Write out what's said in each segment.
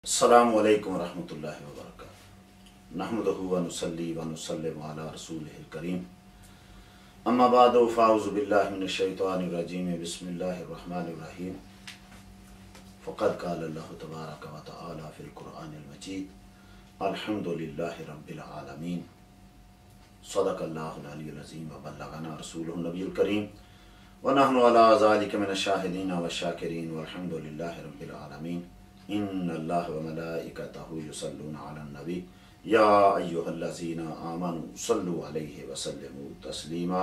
अस्सलामु अलैकुम रहमतुल्लाहि व बरकातुहू नहमदुहु व नुसल्ली व नुसल्लिमु अला रसूलिहिल करीम अम्मा बादु फ़अऊज़ु बिल्लाहि मिनश शैतानिर रजीम बिस्मिल्लाहिर रहमानिर रहीम फ़क़द क़ाल अल्लाहु तबारक व तआला फ़िल क़ुरआनिल मजीद अल्हम्दुलिल्लाहि रब्बिल आलमीन सदक़ल्लाहुल अलियुल अज़ीम व बल्लगना रसूलुहुन नबियुल करीम व नहनु अला ज़ालिका मिनश शाहिदीन व शाकिरीन वल्हम्दुलिल्लाहि रब्बिल आलमीन इन्नल्लाह व मलाइकतहु युसल्लूना अलन नबी या अय्युहल्लज़ीना आमनु सल्लु अलैहि व सल्लिमू तस्लीमा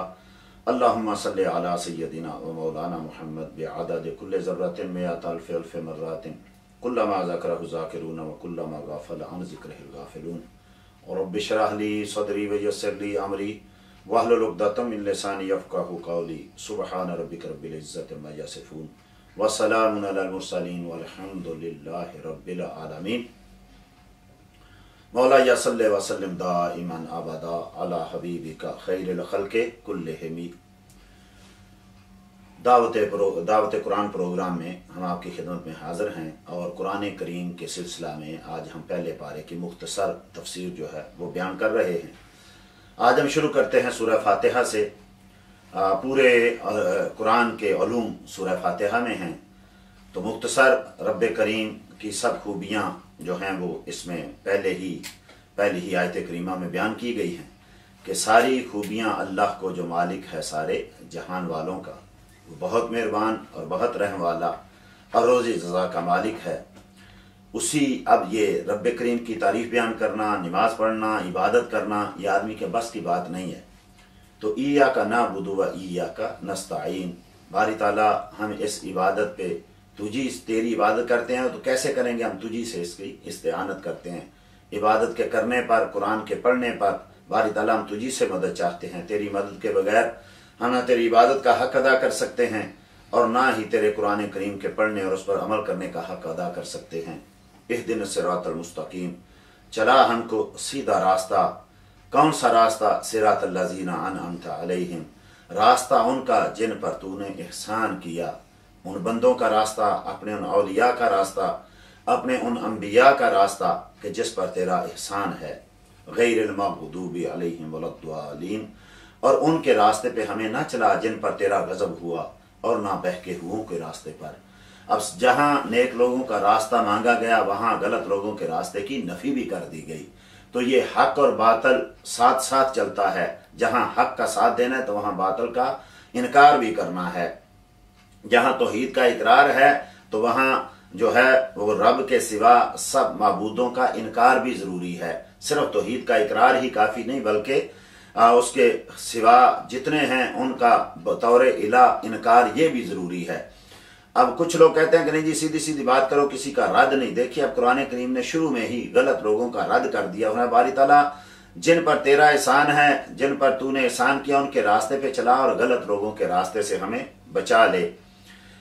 अल्लाहुम्मा सल्लि अला सय्यदिना व मौलाना मुहम्मद बिअदद कुल्लि ज़र्रतिन मिअत अल्फ़ि अल्फ़ि मर्रातिन कुल्लमा ज़करहु ज़ाकिरून व कुल्लमा गफ़ल अन ज़िक्रिहिल गाफ़िलून रब्बि इश्रह ली सदरी व यस्सिर ली अमरी वहलुल उक़दतम मिन लिसानी यफ़क़हू क़ौली सुब्हान रब्बिका रब्बिल इज़्ज़ति अम्मा यसिफ़ून वस्सलामुन अलल मुरसलीन वल्हम्दुलिल्लाहि रब्बिल आलमीन। मौला या सल्ले व सल्लिम दाइमन अबदा अला हबीबिका खैरिल खल्क़ि कुल्लिहिम। दावत कुरान प्रोग्राम में हम आपकी खिदमत में हाज़िर हैं और कुरान करीम के सिलसिला में आज हम पहले पारे की मुख्तसर तफसीर जो है वो बयान कर रहे हैं। आज हम शुरू करते हैं सूरह फातिहा से। पूरे कुरान के उलूम सूरह फातिहा में हैं, तो मुख्तसर रब करीम की सब खूबियाँ जो हैं वो इसमें पहली ही आयत करीमा में बयान की गई हैं कि सारी खूबियाँ अल्लाह को जो मालिक है सारे जहान वालों का, वो बहुत मेहरबान और बहुत रहम वाला और रोज़ी जज़ा का मालिक है। उसी अब ये रब करीम की तारीफ़ बयान करना, नमाज पढ़ना, इबादत करना, ये आदमी के बस की बात नहीं है। तो इय्याका नअबुदु व इय्याका नस्तईन, बारी ताला हम इस इबादत पे तेरी इबादत करते हैं, तो कैसे करेंगे? हम तुझी से इसकी इस्तिआनत करते हैं। इबादत के करने पर, कुरान के पढ़ने पर बारी ताला हम तुझी से मदद चाहते हैं। तेरी मदद के बगैर हम ना तेरी इबादत का हक अदा कर सकते हैं और ना ही तेरे कुरान करीम के पढ़ने और उस पर अमल करने का हक अदा कर सकते हैं। इहदिनस सिरातल मुस्तकीम, चला हमको सीधा रास्ता। कौन सा रास्ता? सिरातल लज़ीना अनअमता अलैहिम, रास्ता उनका जिन पर तूने एहसान किया। उन बंदों का रास्ता, अपने उन औलिया का रास्ता, अपने उन अंबिया का रास्ता कि जिस पर तेरा एहसान है। गैरिल मग़दूबि अलैहिम वलद्दालीन, और उनके रास्ते पे हमें ना चला जिन पर तेरा गज़ब हुआ और ना बहके हुओं के रास्ते पर। अब जहाँ नेक लोगों का रास्ता मांगा गया, वहाँ गलत लोगों के रास्ते की नफ़ी भी कर दी गई। तो ये हक और बातल साथ साथ चलता है। जहाँ हक का साथ देना है तो वहाँ बातल का इनकार भी करना है। जहाँ तौहीद का इकरार है तो वहाँ जो है वो रब के सिवा सब माबूदों का इनकार भी ज़रूरी है। सिर्फ तौहीद का इकरार ही काफ़ी नहीं, बल्कि उसके सिवा जितने हैं उनका बतौर इला इनकार ये भी ज़रूरी है। अब कुछ लोग कहते हैं कि नहीं जी सीधी सीधी बात करो, किसी का रद्द नहीं। देखिए अब कुरान करीम ने शुरू में ही गलत लोगों का रद्द कर दिया। उन्हें बारी ताला जिन पर तेरा एहसान है, जिन पर तूने एहसान किया, उनके रास्ते पे चला और गलत लोगों के रास्ते से हमें बचा ले।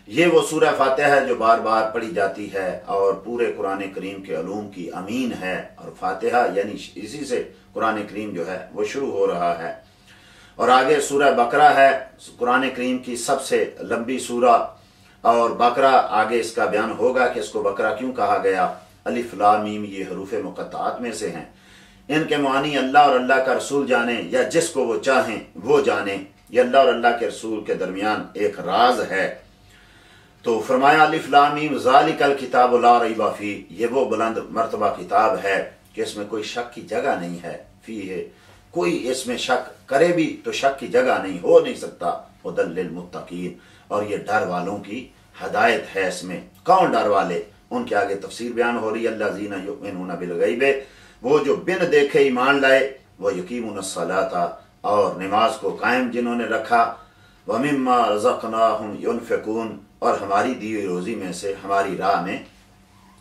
ये वो सूरह फातिहा है जो बार बार पढ़ी जाती है और पूरे कुरान करीम के उलूम की अमीन है। और फातिहा यानी इसी से कुरान करीम जो है वो शुरू हो रहा है। और आगे सूरह बकरा है, कुरान करीम की सबसे लंबी सूरह, और बकरा आगे इसका बयान होगा कि इसको बकरा क्यों कहा गया। अलिफ लाम मीम ये हरूफ मुक़त्तआत में से हैं। इनके मानी अल्लाह और अल्लाह का रसूल जाने या जिसको वो चाहें वो जाने। ये अल्लाह और अल्लाह के रसूल के दरमियान एक राज है। तो फरमाया अलिफ लाम मीम ज़ालिकल किताबु ला रैब फी, ये वो बुलंद मर्तबा किताब है कि इसमें कोई शक की जगह नहीं है। फी है, कोई इसमें शक करे भी तो शक की जगह नहीं हो नहीं सकता। हुदल लिल मुत्तकीन, और ये डर वालों की हदायत है इसमें। कौन डर वाले? उनके आगे तफसीर बयान हो रही है। अल्लज़ीना युमिनूना बिल गैब, वो जो बिन देखे ईमान लाए। वो युकीमुनस सलाता, और नमाज को कायम जिन्होंने रखा। व मिम्मा रज़क़नाहुम युनफ़िकून, और हमारी दी हुई रोज़ी में से हमारी राह में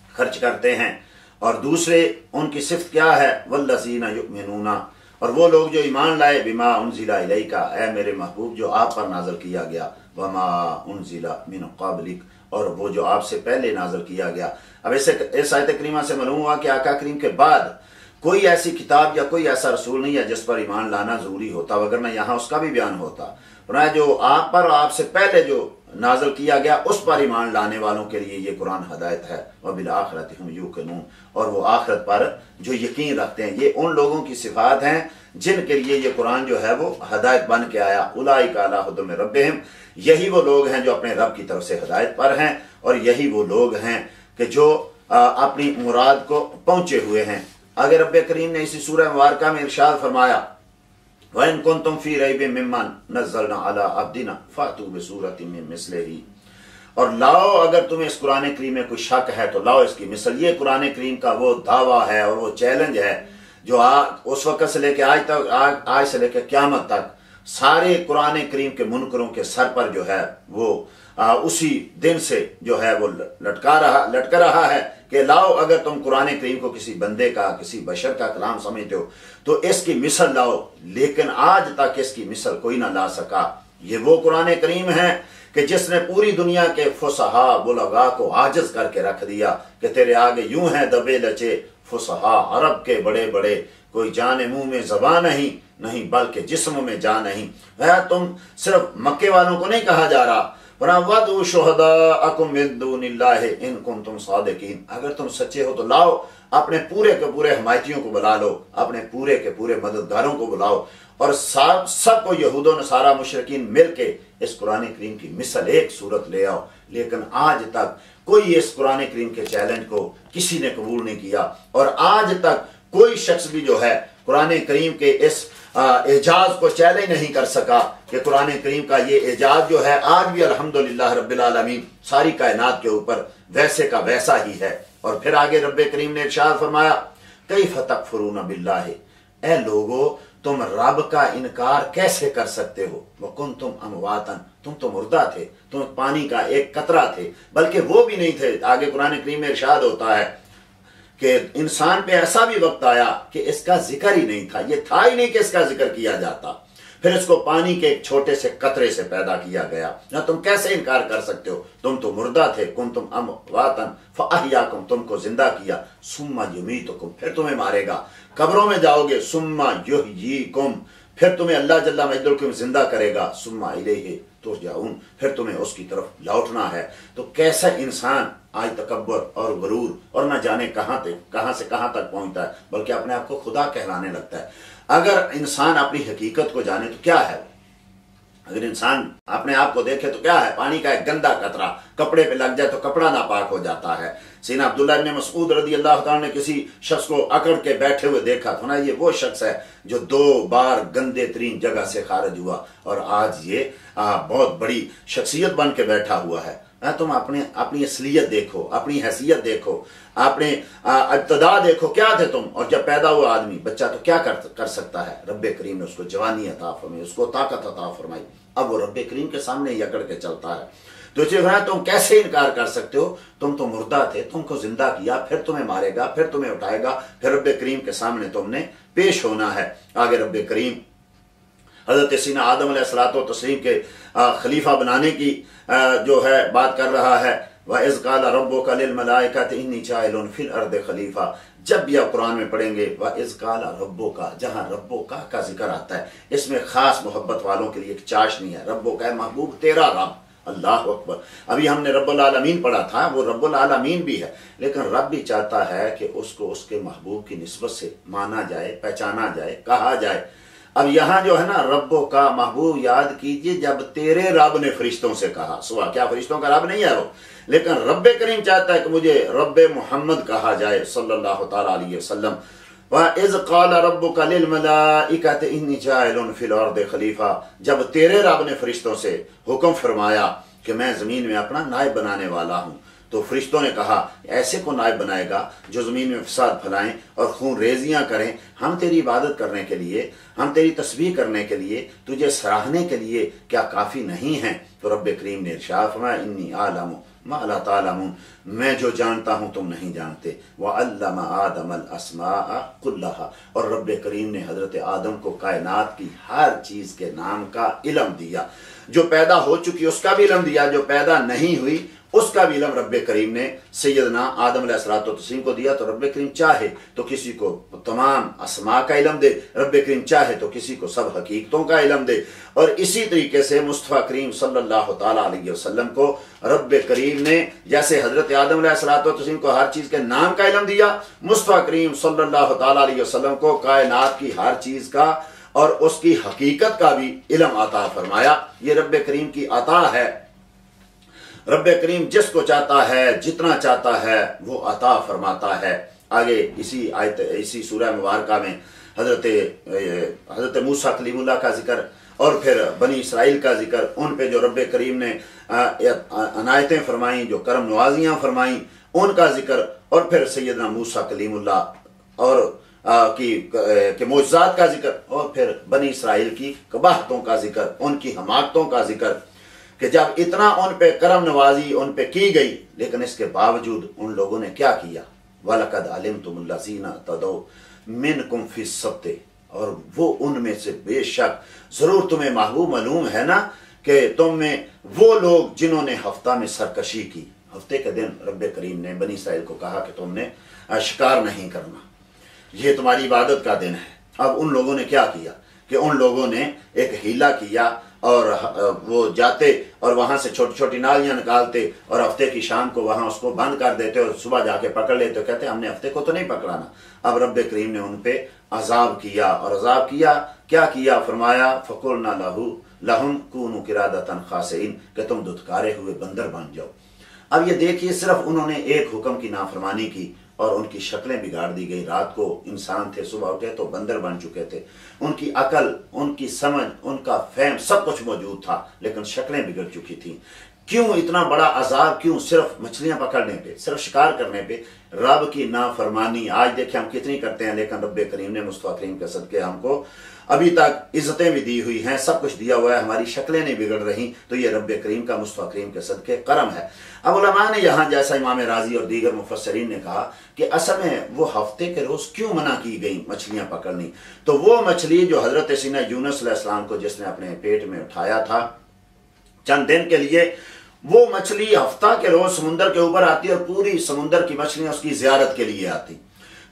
खर्च करते हैं। और दूसरे उनकी सिफ़त क्या है? वल्लज़ीना युमिनूना, और वो लोग जो ईमान लाए बिमा उनज़िला इलैका, ऐ मेरे महबूब जो आप पर नाज़िल किया गया। वमा उनज़िला मिन क़ब्लिक, और वो जो आपसे पहले नाज़िल किया गया। अब इस आयत करीमा से मालूम हुआ कि आका करीम के बाद कोई ऐसी किताब या कोई ऐसा रसूल नहीं है जिस पर ईमान लाना ज़रूरी होता, वगरना यहाँ उसका भी बयान होता। फरमाया जो आप पर आपसे पहले जो नाज़िल किया गया उस पर ईमान लाने वालों के लिए ये कुरान हदायत है। व बिल आखिरति हुम यूक़िनून, और वो आखिरत पर जो यकीन रखते हैं। ये उन लोगों की सिफात हैं जिनके लिए ये कुरान जो है वो हदायत बन के आया। उलाइका अला हुद्दम मिन रब्बिहिम, यही वो लोग हैं जो अपने रब की तरफ से हदायत पर हैं, और यही वो लोग हैं कि जो अपनी मुराद को पहुंचे हुए हैं। आगे रब्बे करीम ने इसी सूरह मुबारका में इरशाद फरमाया, वइन कुंतुम फी रैबिम मिम्मा नज़्ज़लना अला अब्दिना फातू बिसूरतिम मिन मिस्लिही, और लाओ अगर तुम्हें इस कुरान करीम में कोई शक है तो लाओ इसकी मिसल। ये कुरान करीम का वो दावा है और वो चैलेंज है जो उस वक्त से लेकर आज तक, आज से लेकर क़यामत तक सारे कुरान करीम के मुनकरों के सर पर जो है वो उसी दिन से जो है वो लटका रहा है कि लाओ अगर तुम कुरान करीम को किसी बंदे का, किसी बशर का कलाम समझते हो तो इसकी मिसल लाओ। लेकिन आज तक इसकी मिसल कोई ना ला सका। ये वो कुरान करीम है कि जिसने पूरी दुनिया के फुसहा बुलगा को आजिज करके रख दिया कि तेरे आगे यूं है दबे लचे फुसहा, अरब के बड़े बड़े, कोई जाने मुंह में ज़बान नहीं बल्कि जिस्म में जान नहीं। वह तुम सिर्फ मक्के वालों को नहीं कहा जा रहा, वदउ शुहदाअकुम मिन दूनिल्लाहि इन कुंतुम सादिकीन, अगर तुम सच्चे हो तो लाओ अपने पूरे के पूरे हमायतियों को बुला लो, अपने पूरे के पूरे मददगारों को बुलाओ, और सबको यहूद और नसारा मुशरिकीन मिलके इस कुरान करीम की मिसल एक सूरत ले आओ। लेकिन आज तक कोई इस कुरान करीम के चैलेंज को किसी ने कबूल नहीं किया, और आज तक कोई शख्स भी जो है कुरान करीम के इस एजाज को चैलेंज नहीं कर सका कि कुरान करीम का ये एजाज जो है आज भी अल्हम्दुलिल्लाह रब्बिल आलमीन सारी कायनात के ऊपर वैसे का वैसा ही है। और फिर आगे रब्बे करीम ने इरशाद फरमाया, कैफ़ तकफुरून बिल्लाहि, ए लोगो तुम रब का इनकार कैसे कर सकते हो। वकुंतुम अमवातन, तुम तो मुर्दा थे, तुम पानी का एक कतरा थे, बल्कि वो भी नहीं थे। आगे कुरान करीम में इरशाद होता है कि इंसान पे ऐसा भी वक्त आया कि इसका जिक्र ही नहीं था, ये था ही नहीं कि इसका जिक्र किया जाता। फिर इसको पानी के एक छोटे से कतरे से पैदा किया गया। ना तुम कैसे इनकार कर सकते हो, तुम तो मुर्दा थे। कुंतुम अमवातन फअहयाकुम, तुमको जिंदा किया। सुम्मा युमीतुकुम, फिर तुम्हें मारेगा, कब्रों में जाओगे। सुम्मा युहयीकुम, फिर तुम्हें अल्लाह जल्ला मजदूर जिंदा करेगा। सुम्मा इलैहि तुरजाऊन, फिर तुम्हें उसकी तरफ लौटना है। तो कैसा इंसान आज तकब्बर और गुरूर और न जाने कहां से कहां तक पहुंचता है, बल्कि अपने आप को खुदा कहलाने लगता है। अगर इंसान अपनी हकीकत को जाने तो क्या है, अगर इंसान अपने आप को देखे तो क्या है, पानी का एक गंदा कतरा कपड़े पे लग जाए तो कपड़ा नापाक हो जाता है। सीना अब्दुल्लाह इब्न मसूद रदी अल्लाह ताला ने किसी शख्स को अकड़ के बैठे हुए देखा तो ना, ये वो शख्स है जो 2 बार गंदे तरीन जगह से खारिज हुआ और आज ये बहुत बड़ी शख्सियत बन के बैठा हुआ है। तुम अपनी असलियत देखो, अपनी हैसियत देखो, अपने इब्तदा देखो, क्या थे तुम। और जब पैदा हुआ आदमी बच्चा तो क्या कर सकता है, रब्बे करीम ने उसको जवानी अता फरमाई, उसको ताकत अता फरमाई। अब वो रब्बे करीम के सामने ही अकड़ के चलता है। तो इसे तुम कैसे इनकार कर सकते हो, तुम तो मुर्दा थे, तुमको जिंदा किया, फिर तुम्हें मारेगा, फिर तुम्हें उठाएगा, फिर रब्बे करीम के सामने तुमने पेश होना है। आगे रब्बे करीम हजरत सीना आदम अलैहिस्सलातो तस्लीम के खलीफा बनाने की जो है बात कर रहा है। व इज़ क़ाला रब्बुका लिल मलाइकति इन्नी जाइलुन फिल अर्दि खलीफा, जब भी आप कुरान में पढ़ेंगे व इज़ क़ाला रब्बुका, जहाँ रब्बुका का जिक्र आता है इसमें खास मोहब्बत वालों के लिए एक चाशनी है। रब्बुका है महबूब तेरा रब, अल्लाह अकबर। अभी हमने रब्बुल आलमीन पढ़ा था, वो रब्बुल आलमीन भी है, लेकिन रब भी चाहता है कि उसको उसके महबूब की निस्बत से माना जाए, पहचाना जाए, कहा जाए। अब यहाँ जो है ना, रब्बो का महबूब याद कीजिए जब तेरे रब ने फरिश्तों से कहा। सुबह क्या फरिश्तों का रब नहीं है वो, लेकिन रब्बे करीम चाहता है कि मुझे रब्बे मोहम्मद कहा जाए सल्लल्लाहु ताला अलैहि वसल्लम। व इज़ क़ाला रब्बुका लिल मलाइकति इन्नी जाइलुन फिल अर्दि खलीफा, जब तेरे रब ने फरिश्तों से हुक्म फरमाया कि मैं जमीन में अपना नायब बनाने वाला हूँ, तो फरिश्तों ने कहा ऐसे को नायब बनाएगा जो जमीन में फसाद फैलाएं और खून रेजियां करें। हम तेरी इबादत करने के लिए, हम तेरी तस्बीह करने के लिए, तुझे सराहने के लिए क्या काफी नहीं है। तो रब्बे करीम ने इरशाद फरमाया इन्नी आलमु मा ला तालमून, मैं जो जानता हूं तुम नहीं जानते। व अल्लमा आदमल अस्माअ कुल्लहा, और रब्बे करीम ने हजरत आदम को कायनात की हर चीज के नाम का इल्म दिया। जो पैदा हो चुकी उसका भी इल्म दिया, जो पैदा नहीं हुई उसका भी इल्म रब्बे करीम ने सैयदना आदम अलैहिस्सलातु तस्लीम को दिया। तो रब्बे करीम चाहे तो किसी को तमाम अस्मा का इल्म दे, रब्बे करीम चाहे तो किसी को सब हकीकतों का इल्म दे। और इसी तरीके से मुस्तफ़ा करीम सल्लल्लाहु ताला अलैहि वसल्लम को रब्बे करीम ने जैसे हजरत आदम अलैहिस्सलातु तस्लीम को हर चीज के नाम का इल्म दिया, मुस्तफ़ा करीम सल्लल्लाहु ताला अलैहि वसल्लम को कायनात की हर चीज का और उसकी हकीकत का भी इल्म अता फरमाया। ये रब्बे करीम की अता है। रब्बे करीम जिसको चाहता है, जितना चाहता है, वो अता फरमाता है। आगे इसी आयत, इसी सूरह मुबारका में हजरत मूसा कलीमुल्लाह का जिक्र और फिर बनी इसराइल का जिक्र, उन पे जो रब्बे करीम ने अनायतें फरमाई, जो करम नवाजियां फरमाई, उनका जिक्र, और फिर सैयदना मूसा कलीमुल्लाह और के मोजज़ात का जिक्र, और फिर बनी इसराइल की कबाहतों का जिक्र, उनकी हमाकतों का जिक्र, कि जब इतना उन पे करम नवाजी उन पे की गई, लेकिन इसके बावजूद उन लोगों ने क्या किया। वलकद अलिमतुमुल्लज़ीना तदौ मिनकुम फिस्सब्ते, और वो उनमें से बेशक जरूर तुम्हें महबूब मालूम है ना कि तुम में वो लोग जिन्होंने हफ्ता में सरकशी की। हफ्ते के दिन रब्बे करीम ने बनी इसराइल को कहा कि तुमने शिकार नहीं करना, ये तुम्हारी इबादत का दिन है। अब उन लोगों ने क्या किया कि उन लोगों ने एक हीला किया और वो जाते और वहां से छोटी छोटी नालियां निकालते और हफ्ते की शाम को वहां उसको बंद कर देते और सुबह जाके पकड़ लेते। कहते हमने हफ्ते को तो नहीं पकड़ाना। अब रब्बे करीम ने उन पे अजाब किया, और अजाब किया क्या किया, फरमाया फकुलना लहुम कूनू किरादतन खासिन, कि तुम दुत्कारे हुए बंदर बन जाओ। अब ये देखिए, सिर्फ उन्होंने एक हुक्म की नाफरमानी की और उनकी शक्लें बिगाड़ दी गई। रात को इंसान थे, सुबह उठे तो बंदर बन चुके थे। उनकी अकल, उनकी समझ, उनका फहम सब कुछ मौजूद था, लेकिन शक्लें बिगड़ चुकी थी। क्यों इतना बड़ा अजाब, क्यों? सिर्फ मछलियां पकड़ने पे, सिर्फ शिकार करने पे रब की नाफरमानी। आज देखें हम कितनी करते हैं, लेकिन रब्बे करीम ने मुस्तफा करीम के सदके हमको अभी तक इज्जतें भी दी हुई हैं, सब कुछ दिया हुआ है, हमारी शक्लें नहीं बिगड़ रही। तो ये रब्बे करीम का मुस्तफा करीम के सदके करम है। अब उलमा ने यहाँ, जैसा इमाम राजी और दीगर मुफस्सरीन ने कहा कि असल में वो हफ्ते के रोज क्यों मना की गई मछलियां पकड़नी, तो वो मछली जो हजरत सीना यूनुस अलैहिस्सलाम को जिसने अपने पेट में उठाया था चंद दिन के लिए, वो मछली हफ्ता के रोज समुद्र के ऊपर आती और पूरी समुद्र की मछलियां उसकी जियारत के लिए आती।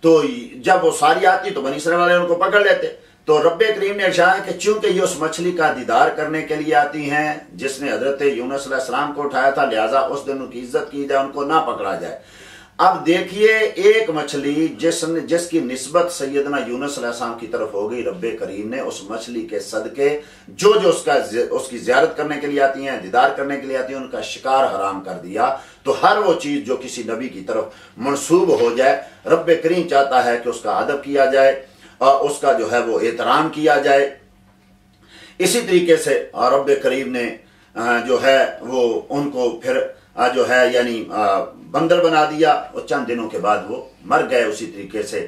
तो जब वो सारी आती तो बनी इसराइल वाले उनको पकड़ लेते। तो रब्बे करीम ने इरशाद कि चूंकि ये उस मछली का दीदार करने के लिए आती हैं जिसने हजरत यूनुस अलैहिस्सलाम को उठाया था, लिहाजा उस दिन उनकी इज्जत की जाए, उनको ना पकड़ा जाए। अब देखिए, एक मछली जिसकी निस्बत सैयदना यूनुस अलैहिस्सलाम की तरफ हो गई, रब्बे करीम ने उस मछली के सदके जो उसकी ज़ियारत करने के लिए आती हैं, दीदार करने के लिए आती हैं, उनका शिकार हराम कर दिया। तो हर वो चीज जो किसी नबी की तरफ मंसूब हो जाए, रब्बे करीम चाहता है कि उसका अदब किया जाए और उसका जो है वो एहतराम किया जाए। इसी तरीके से रब्बे करीम ने जो है वो उनको फिर जो है यानी बंदर बना दिया और चंद दिनों के बाद वो मर गए उसी तरीके से।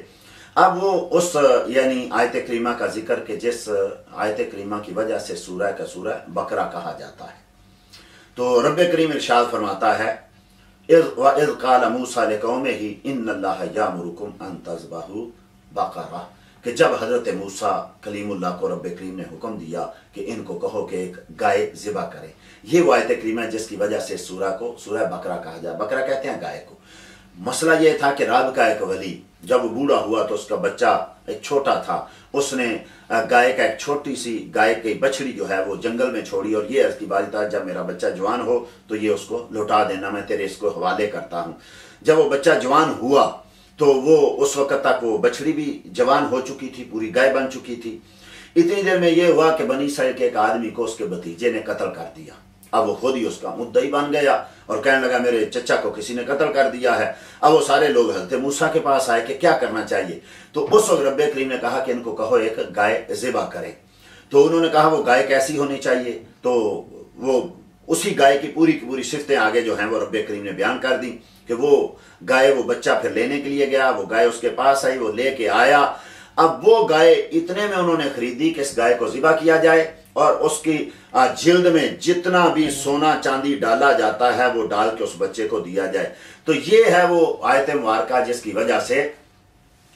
अब वो उस यानी आयत करीमा का जिक्र के जिस आयत करीमा की वजह से सूरह का सूरह बकरा कहा जाता है। तो रब्बे करीम इरशाद फरमाता है, इज़ क़ाल मूसा लिक़ौमिही इन्नल्लाह यामुरुकुम अन तज़बहू बकरा, कि जब हजरत मूसा कलीमुल्लाह को रब्बे करीम ने हुक्म दिया कि इनको कहो कि एक गाय ज़िबा करें। ये वो आयत करीमा है जिसकी वजह से सूरह को सूरह बकरा कहा जाए। बकरा कहते हैं गाय को। मसला ये था कि रब का एक वली जब वो बूढ़ा हुआ तो उसका बच्चा एक छोटा था, उसने गाय का एक छोटी सी गाय की बछड़ी जो है वो जंगल में छोड़ी और ये अर्ज की बात था, जब मेरा बच्चा जवान हो तो ये उसको लौटा देना, मैं तेरे इसको हवाले करता हूँ। जब वो बच्चा जवान हुआ तो वो उस वक्त तक वो बछड़ी भी जवान हो चुकी थी, पूरी गाय बन चुकी थी। इतनी देर में ये हुआ कि बनी इसराइल के एक आदमी को उसके भतीजे ने कत्ल कर दिया। अब वो खुद ही उसका मुद्दई बन गया और कहने लगा मेरे चचा को किसी ने कत्ल कर दिया है। अब वो सारे लोग हज़रत मूसा के पास आए कि क्या करना चाहिए। तो उस वक्त रब्बे करीम ने कहा कि इनको कहो एक गाय ज़िबा करें। तो उन्होंने कहा वो गाय कैसी होनी चाहिए, तो वो उसी गाय की पूरी सिफतें आगे जो हैं वो रब्बे करीम ने बयान कर दी कि वो गाय, वो बच्चा फिर लेने के लिए गया, वो गाय उसके पास आई, वो लेके आया। अब वो गाय इतने में उन्होंने खरीदी कि इस गाय को ज़िबा किया जाए और उसकी जिल्द में जितना भी सोना चांदी डाला जाता है वो डाल के उस बच्चे को दिया जाए। तो ये है वो आयत मुबारका जिसकी वजह से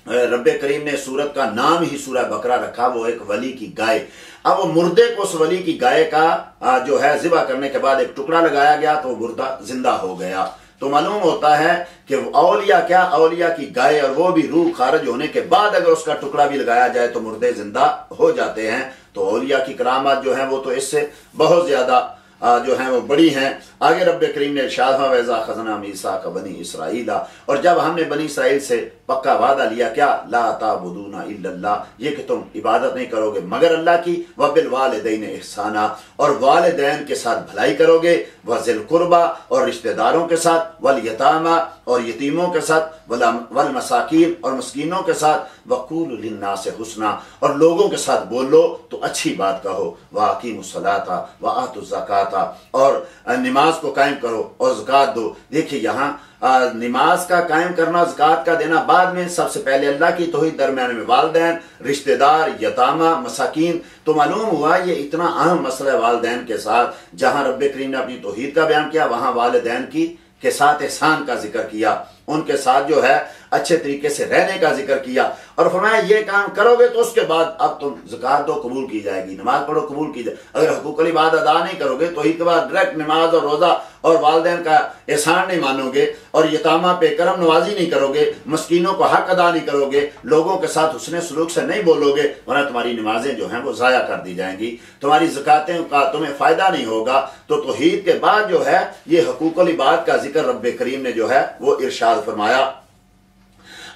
रब करीम ने सूरत का नाम ही सूरह बकरा रखा, वो एक वली की गाय। अब वो मुर्दे को उस वली की गाय का जो है ज़िबा करने के बाद एक टुकड़ा लगाया गया तो वो मुर्दा जिंदा हो गया। तो मालूम होता है कि औलिया क्या, औलिया की गाय, और वो भी रूह खारिज होने के बाद अगर उसका टुकड़ा भी लगाया जाए तो मुर्दे जिंदा हो जाते हैं। तो औलिया की करामात जो है वो तो इससे बहुत ज्यादा जो है वो बड़ी हैं। आगे रब करीम ने इरशाद वैज़ा खज़ना मीसा का बनी इसराइला, और जब हमने बनी इसराइल से पक्का वादा लिया क्या, ला ताबुदूना इल्लल्लाह, ये कि तुम इबादत नहीं करोगे मगर अल्लाह की, व बिल वालिदैन इहसाना, और वालिदैन के साथ भलाई करोगे, व ज़िल कुर्बा, और रिश्तेदारों के साथ, वल यतामा, और यतीमों के साथ, वल मसाकीन, और मस्कीनों के साथ, वक़ूलु लिन्नासि हुस्ना, और लोगों के साथ बोलो तो अच्छी बात कहो, व अकीमुस्सलाता व आतुज़ ज़काता, और नमाज को कायम करो और ज़कात दो। देखिए यहाँ नमाज का कायम करना, ज़कात का देना बाद में, सबसे पहले अल्लाह की तौहीद, दरमियान में वालिदैन, रिश्तेदार, यतामा, मसाकीन। तो मालूम हुआ ये इतना अहम मसला है वालिदैन के साथ। जहां रब करीम ने अपनी तौहीद का बयान किया, वहां वालिदैन की के साथ एहसान का जिक्र किया, उनके साथ जो है अच्छे तरीके से रहने का जिक्र किया, और फरमाया ये काम करोगे तो उसके बाद अब तुम ज़कात दो, कबूल की जाएगी, नमाज पढ़ो, कबूल की जाए। अगर हुकूकुल इबादत अदा नहीं करोगे तो ही के बाद डायरेक्ट नमाज और रोज़ा और वालिदैन का एहसान नहीं मानोगे, और यतामा पे करम नवाजी नहीं करोगे, मस्कीनों को हक अदा नहीं करोगे, लोगों के साथ हुस्ने सलूक से नहीं बोलोगे, वरना तुम्हारी नमाजें जो हैं वो ज़ाया कर दी जाएंगी, तुम्हारी ज़कातें का तुम्हें फ़ायदा नहीं होगा। तो तौहीद के बाद जो है ये हुकूकुल इबादत का जिक्र रब करीम ने जो है वो इरशाद फरमाया।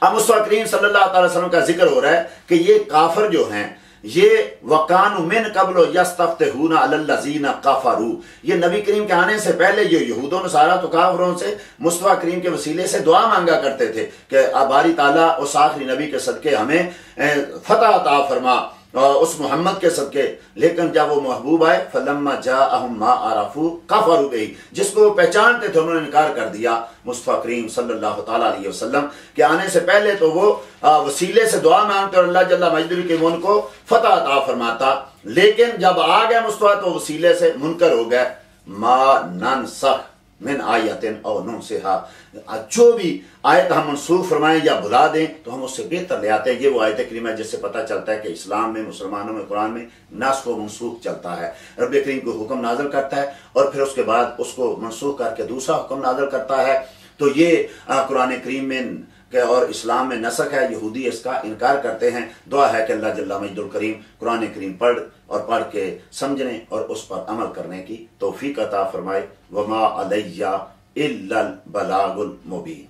अब मुस्तफा करीम सल्लल्लाहु अलैहि वसल्लम का जिक्र हो रहा है कि ये काफिर जो हैं, ये वकानु मिन कब्लो यस्तफ्तिहूना अलल्लज़ीना कफरू, ये नबी करीम के आने से पहले ये यहूदों नसारा तो काफिरों से मुस्तफा करीम के वसीले से दुआ मांगा करते थे कि बारी ताला उस आखिरी नबी के सदके हमें फतह अता फरमा, उस मोहम्मद के सदके। लेकिन जब वो महबूब आए, फलम्मा जाअहुम मा अरफू कफरू बिही, जिसको वो पहचानते थे उन्होंने इनकार कर दिया मुस्तफा करीम सल्लल्लाहु ताला अलैहि वसल्लम के आने से पहले। तो वो वसीले से दुआ मांगते और अल्लाह जल्ला मजदूर के उनको फतह अता फरमाता। लेकिन जब आ गया मुस्तफा तो वसीले से मुनकर हो गए। मा ननसख मिन आयतिन औ नुनसिहा, जो भी आयत हम मनसूख फरमाएं या भुला दें तो हम उससे बेहतर ले आते हैं। ये वो आयत करीम है जिससे पता चलता है कि इस्लाम में, मुसलमानों में, कुरान में नास्ख व मनसूख चलता है। रब करीम को हुक्म नाज़िल करता है और फिर उसके बाद उसको मनसूख करके दूसरा हुक्म नाज़िल करता है। तो ये कुरान करीम में और इस्लाम में नसख है। यहूदी इसका इनकार करते हैं। दुआ है कि अल्लाह जल्ला मजदुल करीम कुरान करीम पढ़ के समझने और उस पर अमल करने की तौफीक अता फरमाए। वमा अलैया इल्लल बलागुल मुबीन।